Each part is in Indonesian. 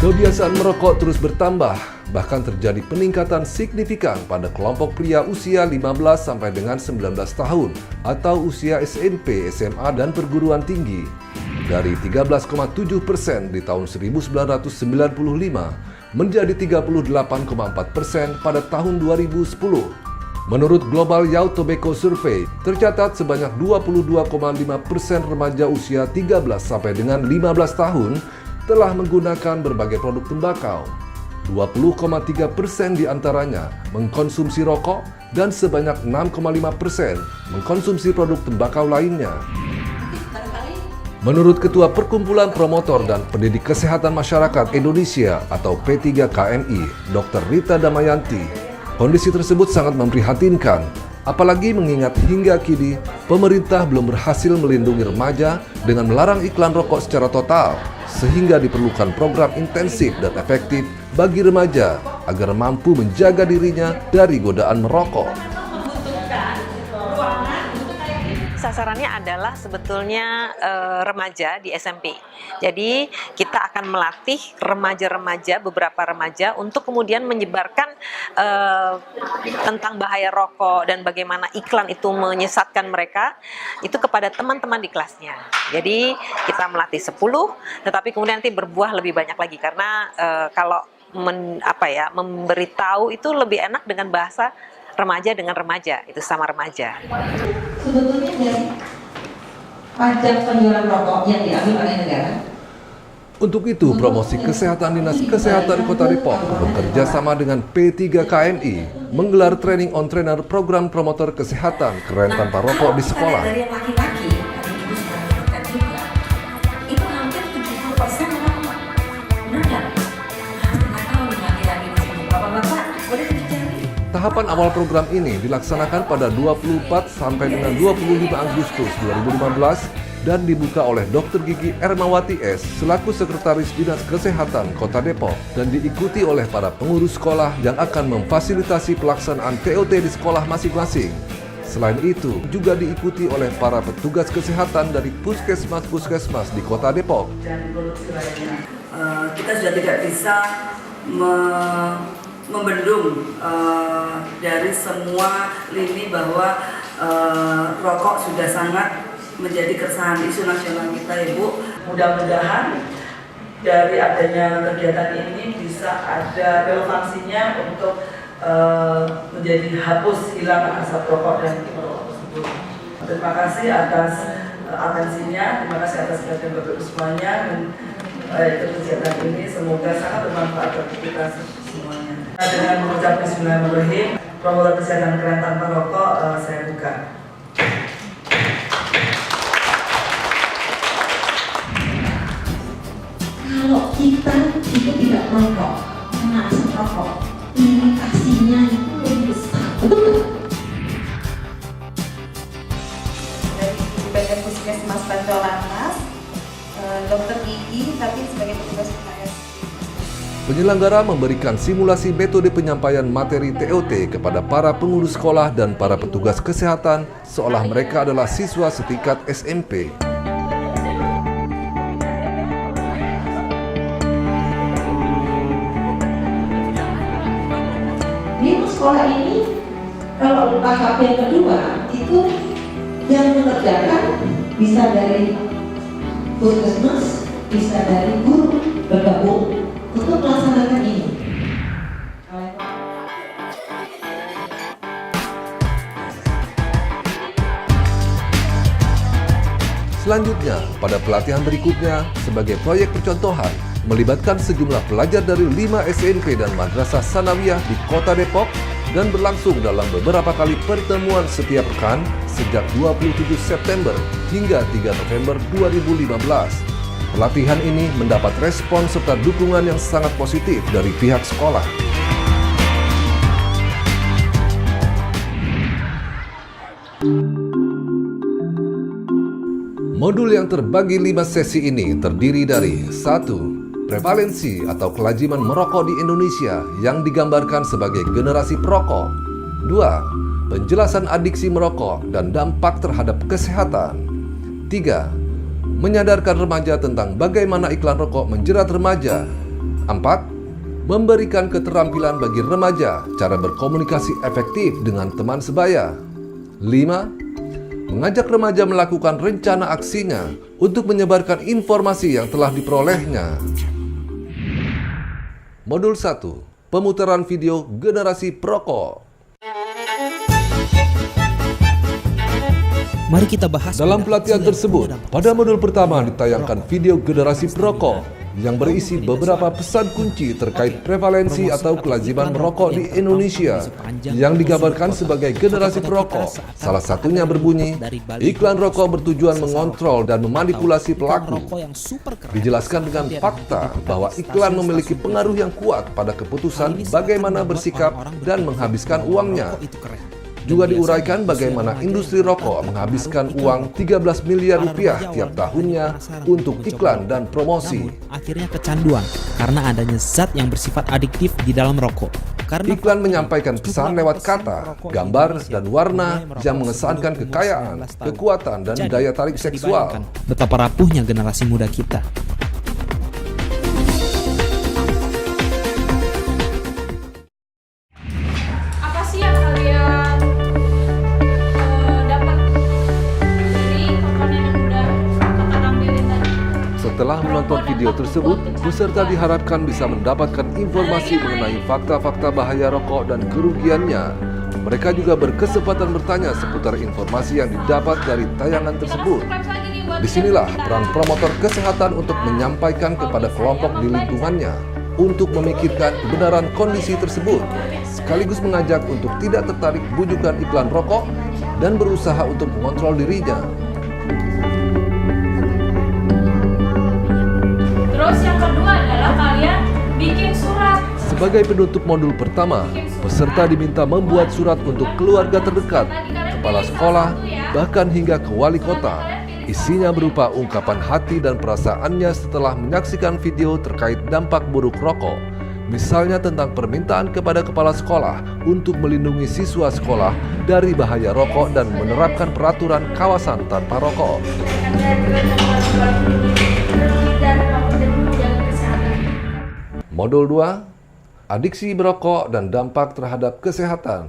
Kebiasaan merokok terus bertambah, bahkan terjadi peningkatan signifikan pada kelompok pria usia 15 sampai dengan 19 tahun atau usia SMP, SMA, dan perguruan tinggi. Dari 13,7% di tahun 1995 menjadi 38,4% pada tahun 2010. Menurut Global Youth Tobacco Survey, tercatat sebanyak 22,5% remaja usia 13 sampai dengan 15 tahun telah menggunakan berbagai produk tembakau. 20,3% diantaranya mengkonsumsi rokok dan sebanyak 6,5% mengkonsumsi produk tembakau lainnya. Menurut Ketua Perkumpulan Promotor dan Pendidik Kesehatan Masyarakat Indonesia atau P3KMI, Dr. Rita Damayanti, kondisi tersebut sangat memprihatinkan, apalagi mengingat hingga kini pemerintah belum berhasil melindungi remaja dengan melarang iklan rokok secara total, sehingga diperlukan program intensif dan efektif bagi remaja agar mampu menjaga dirinya dari godaan merokok. Sasarannya adalah sebetulnya remaja di SMP. Jadi kita akan melatih remaja-remaja, beberapa remaja untuk kemudian menyebarkan tentang bahaya rokok dan bagaimana iklan itu menyesatkan mereka itu kepada teman-teman di kelasnya. Jadi kita melatih 10, tetapi kemudian nanti berbuah lebih banyak lagi karena kalau memberitahu itu lebih enak dengan bahasa remaja dengan remaja, itu sama remaja. Sebetulnya dari pajak penjualan rokok yang diambil oleh negara. Untuk itu, Promosi Kesehatan Dinas Kesehatan Kota Depok bekerja sama dengan P3KMI menggelar training on trainer program promotor kesehatan keren tanpa rokok di sekolah. Dari yang laki-laki, tadi Ibu sudah menyebutkan juga, itu hampir 70% merokok. Benar nggak? Nggak tahu nih laki-laki di sini. Bapak-bapak, boleh dicari? Tahapan awal program ini dilaksanakan pada 24 sampai dengan 25 Agustus 2015 dan dibuka oleh Dr. Gigi Ermawati S. selaku Sekretaris Dinas Kesehatan Kota Depok dan diikuti oleh para pengurus sekolah yang akan memfasilitasi pelaksanaan TOT di sekolah masing-masing. Selain itu, juga diikuti oleh para petugas kesehatan dari puskesmas-puskesmas di Kota Depok. Dan produksi lainnya. Kita sudah tidak bisa membendung dari semua lini bahwa rokok sudah sangat menjadi keresahan isu nasional kita, Ibu. Mudah-mudahan dari adanya kegiatan ini bisa ada relevansinya untuk menjadi hapus hilang asap rokok dan merokok tersebut. Terima kasih atas atensinya, terima kasih atas perhatian Bapak Ibu semuanya, dan kegiatan ini semoga sangat bermanfaat bagi kita semuanya. Dengan mengucap bismillahirrahmanirrahim, promotor kesehatan keren tanpa rokok saya buka. Kalau kita itu tidak merokok, kena asap rokok, implikasinya itu lebih besar. Betul? Dari PT Puskesmas Bancolantas, Dokter Gigi, tapi sebagai petugas UKS. Penyelenggara memberikan simulasi metode penyampaian materi TOT kepada para pengurus sekolah dan para petugas kesehatan seolah mereka adalah siswa setingkat SMP. Di sekolah ini, kalau tahap yang kedua, itu yang mengerjakan bisa dari puskesmas, bisa dari guru bergabung untuk melaksanakan ini. Selanjutnya, pada pelatihan berikutnya, sebagai proyek percontohan, melibatkan sejumlah pelajar dari 5 SMP dan Madrasah Sanawiyah di Kota Depok dan berlangsung dalam beberapa kali pertemuan setiap pekan sejak 27 September hingga 3 November 2015. Pelatihan ini mendapat respon serta dukungan yang sangat positif dari pihak sekolah. Modul yang terbagi 5 sesi ini terdiri dari 1. Prevalensi atau kelaziman merokok di Indonesia yang digambarkan sebagai generasi perokok. 2. Penjelasan adiksi merokok dan dampak terhadap kesehatan. 3. Menyadarkan remaja tentang bagaimana iklan rokok menjerat remaja. 4. Memberikan keterampilan bagi remaja cara berkomunikasi efektif dengan teman sebaya. 5. Mengajak remaja melakukan rencana aksinya untuk menyebarkan informasi yang telah diperolehnya. Modul 1. Pemutaran video generasi perokok. Mari kita bahas Dalam pelatihan tersebut, pada modul pertama ditayangkan video generasi perokok yang berisi beberapa pesan kunci terkait prevalensi atau kelaziman merokok di Indonesia yang digambarkan sebagai generasi perokok. Salah satunya berbunyi, iklan rokok bertujuan mengontrol dan memanipulasi pelaku. Dijelaskan dengan fakta bahwa iklan memiliki pengaruh yang kuat pada keputusan bagaimana bersikap dan menghabiskan uangnya. Juga diuraikan bagaimana industri rokok menghabiskan uang 13 miliar rupiah tiap tahunnya untuk iklan dan promosi. Akhirnya kecanduan karena adanya zat yang bersifat adiktif di dalam rokok. Iklan menyampaikan pesan lewat kata, gambar, dan warna yang mengesankan kekayaan, kekuatan, dan daya tarik seksual. Betapa rapuhnya generasi muda kita. Apa sih yang kalian dapat dari tontonan yang udah kakak tampilin tadi? Setelah menonton video tersebut, peserta diharapkan bisa mendapatkan informasi mengenai fakta-fakta bahaya rokok dan kerugiannya. Mereka juga berkesempatan bertanya seputar informasi yang didapat dari tayangan tersebut. Disinilah peran promotor kesehatan untuk menyampaikan kepada kelompok di lingkungannya untuk memikirkan kebenaran kondisi tersebut, sekaligus mengajak untuk tidak tertarik bujukan iklan rokok dan berusaha untuk mengontrol dirinya. Terus yang kedua adalah kalian bikin surat. Sebagai penutup modul pertama, peserta diminta membuat surat untuk keluarga terdekat, kepala sekolah, bahkan hingga ke wali kota. Isinya berupa ungkapan hati dan perasaannya setelah menyaksikan video terkait dampak buruk rokok. Misalnya tentang permintaan kepada kepala sekolah untuk melindungi siswa sekolah dari bahaya rokok dan menerapkan peraturan kawasan tanpa rokok. Modul 2. Adiksi berokok dan dampak terhadap kesehatan.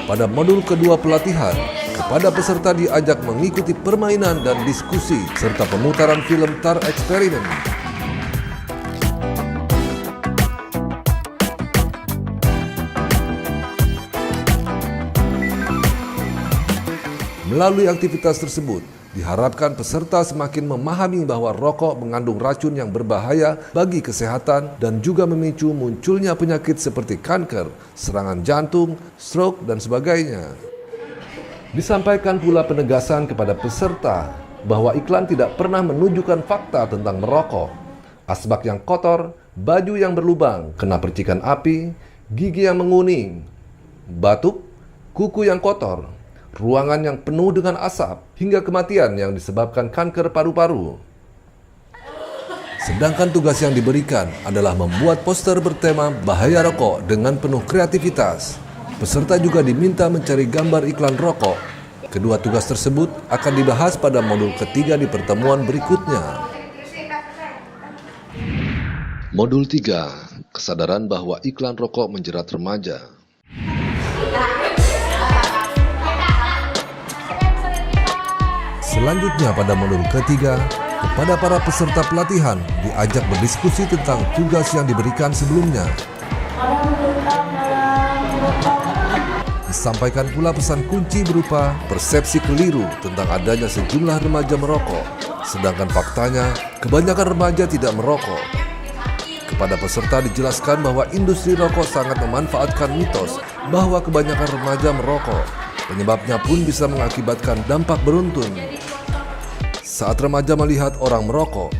Pada modul kedua pelatihan, kepada peserta diajak mengikuti permainan dan diskusi serta pemutaran film TAR eksperimen. Melalui aktivitas tersebut, diharapkan peserta semakin memahami bahwa rokok mengandung racun yang berbahaya bagi kesehatan dan juga memicu munculnya penyakit seperti kanker, serangan jantung, stroke, dan sebagainya. Disampaikan pula penegasan kepada peserta bahwa iklan tidak pernah menunjukkan fakta tentang merokok. Asbak yang kotor, baju yang berlubang, kena percikan api, gigi yang menguning, batuk, kuku yang kotor, ruangan yang penuh dengan asap, hingga kematian yang disebabkan kanker paru-paru. Sedangkan tugas yang diberikan adalah membuat poster bertema bahaya rokok dengan penuh kreativitas. Peserta juga diminta mencari gambar iklan rokok. Kedua tugas tersebut akan dibahas pada modul ketiga di pertemuan berikutnya. Modul 3. Kesadaran bahwa iklan rokok menjerat remaja. Selanjutnya pada modul ketiga, kepada para peserta pelatihan diajak berdiskusi tentang tugas yang diberikan sebelumnya. Disampaikan pula pesan kunci berupa persepsi keliru tentang adanya sejumlah remaja merokok, sedangkan faktanya kebanyakan remaja tidak merokok. Kepada peserta dijelaskan bahwa industri rokok sangat memanfaatkan mitos bahwa kebanyakan remaja merokok. Penyebabnya pun bisa mengakibatkan dampak beruntun. Saat remaja melihat orang merokok,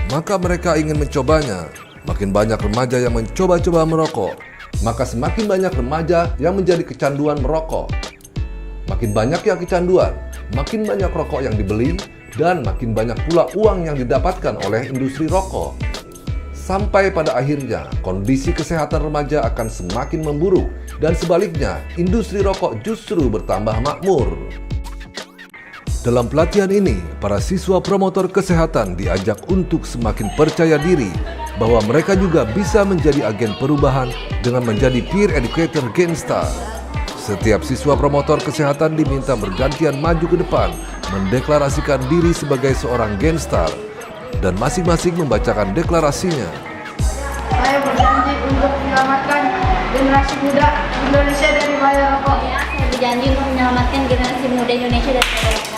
maka mereka ingin mencobanya. Makin banyak remaja yang mencoba-coba merokok, maka semakin banyak remaja yang menjadi kecanduan merokok. Makin banyak yang kecanduan, makin banyak rokok yang dibeli, dan makin banyak pula uang yang didapatkan oleh industri rokok. Sampai pada akhirnya, kondisi kesehatan remaja akan semakin memburuk, dan sebaliknya, industri rokok justru bertambah makmur. Dalam pelatihan ini, para siswa promotor kesehatan diajak untuk semakin percaya diri bahwa mereka juga bisa menjadi agen perubahan dengan menjadi peer educator Genstar. Setiap siswa promotor kesehatan diminta bergantian maju ke depan, mendeklarasikan diri sebagai seorang Genstar, dan masing-masing membacakan deklarasinya. Saya berjanji untuk menyelamatkan generasi muda Indonesia dari bahaya rokok. Saya berjanji untuk menyelamatkan generasi muda Indonesia dari bahaya rokok.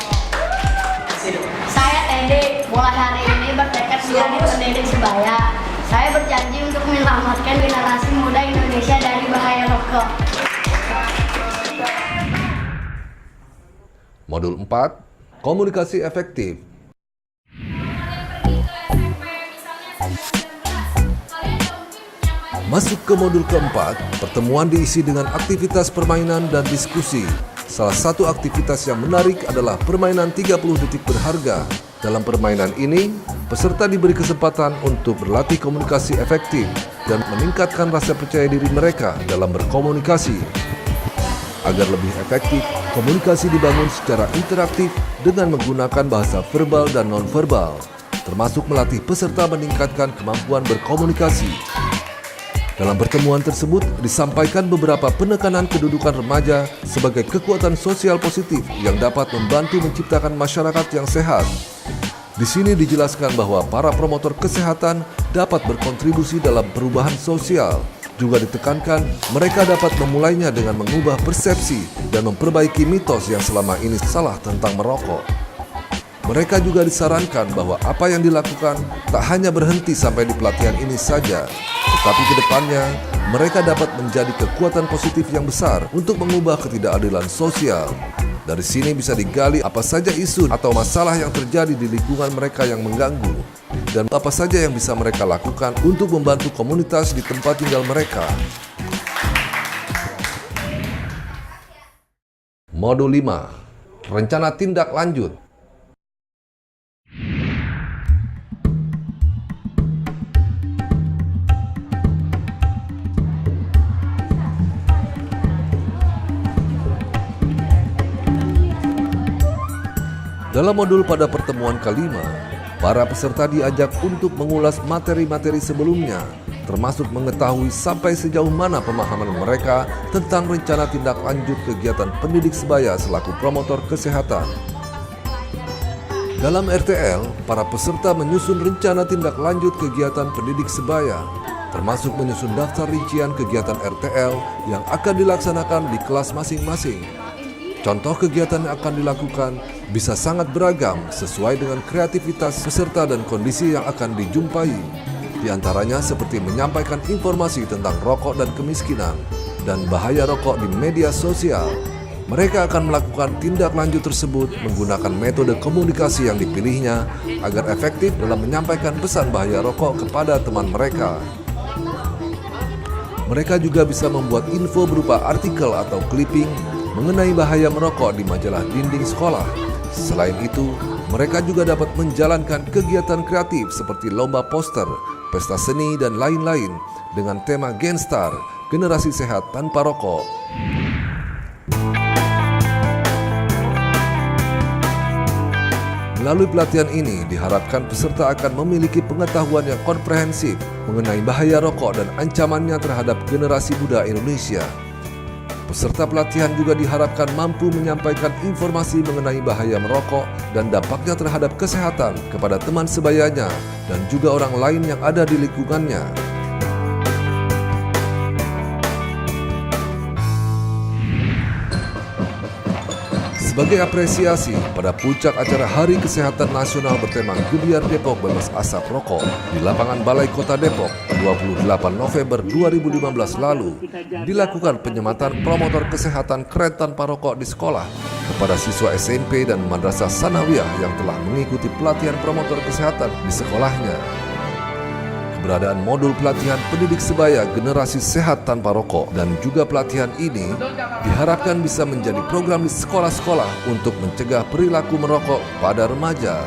Saya Tende, mulai hari ini bertekad menjadi pendidik sebaya. Saya berjanji untuk menyelamatkan generasi muda Indonesia dari bahaya rokok. Modul 4, komunikasi efektif. Masuk ke modul keempat, pertemuan diisi dengan aktivitas permainan dan diskusi. Salah satu aktivitas yang menarik adalah permainan 30 detik berharga. Dalam permainan ini, peserta diberi kesempatan untuk berlatih komunikasi efektif dan meningkatkan rasa percaya diri mereka dalam berkomunikasi. Agar lebih efektif, komunikasi dibangun secara interaktif dengan menggunakan bahasa verbal dan non-verbal, termasuk melatih peserta meningkatkan kemampuan berkomunikasi. Dalam pertemuan tersebut disampaikan beberapa penekanan kedudukan remaja sebagai kekuatan sosial positif yang dapat membantu menciptakan masyarakat yang sehat. Di sini dijelaskan bahwa para promotor kesehatan dapat berkontribusi dalam perubahan sosial. Juga ditekankan mereka dapat memulainya dengan mengubah persepsi dan memperbaiki mitos yang selama ini salah tentang merokok. Mereka juga disarankan bahwa apa yang dilakukan tak hanya berhenti sampai di pelatihan ini saja, tetapi ke depannya mereka dapat menjadi kekuatan positif yang besar untuk mengubah ketidakadilan sosial. Dari sini bisa digali apa saja isu atau masalah yang terjadi di lingkungan mereka yang mengganggu, dan apa saja yang bisa mereka lakukan untuk membantu komunitas di tempat tinggal mereka. Modul 5, rencana tindak lanjut. Dalam modul pada pertemuan kelima, para peserta diajak untuk mengulas materi-materi sebelumnya, termasuk mengetahui sampai sejauh mana pemahaman mereka tentang rencana tindak lanjut kegiatan pendidik sebaya selaku promotor kesehatan. Dalam RTL, para peserta menyusun rencana tindak lanjut kegiatan pendidik sebaya, termasuk menyusun daftar rincian kegiatan RTL yang akan dilaksanakan di kelas masing-masing. Contoh kegiatan yang akan dilakukan bisa sangat beragam sesuai dengan kreativitas peserta dan kondisi yang akan dijumpai. Di antaranya seperti menyampaikan informasi tentang rokok dan kemiskinan dan bahaya rokok di media sosial. Mereka akan melakukan tindak lanjut tersebut menggunakan metode komunikasi yang dipilihnya agar efektif dalam menyampaikan pesan bahaya rokok kepada teman mereka. Mereka juga bisa membuat info berupa artikel atau clipping mengenai bahaya merokok di majalah dinding sekolah. Selain itu, mereka juga dapat menjalankan kegiatan kreatif seperti lomba poster, pesta seni, dan lain-lain dengan tema Genstar, generasi sehat tanpa rokok. Melalui pelatihan ini, diharapkan peserta akan memiliki pengetahuan yang komprehensif mengenai bahaya rokok dan ancamannya terhadap generasi muda Indonesia. Peserta pelatihan juga diharapkan mampu menyampaikan informasi mengenai bahaya merokok dan dampaknya terhadap kesehatan kepada teman sebayanya dan juga orang lain yang ada di lingkungannya. Sebagai apresiasi, pada puncak acara Hari Kesehatan Nasional bertema Gebiar Depok Bebas Asap Rokok di lapangan Balai Kota Depok 28 November 2015 lalu, dilakukan penyematan promotor kesehatan keren tanpa rokok di sekolah kepada siswa SMP dan Madrasah Sanawiyah yang telah mengikuti pelatihan promotor kesehatan di sekolahnya. Keberadaan modul pelatihan pendidik sebaya generasi sehat tanpa rokok dan juga pelatihan ini diharapkan bisa menjadi program di sekolah-sekolah untuk mencegah perilaku merokok pada remaja.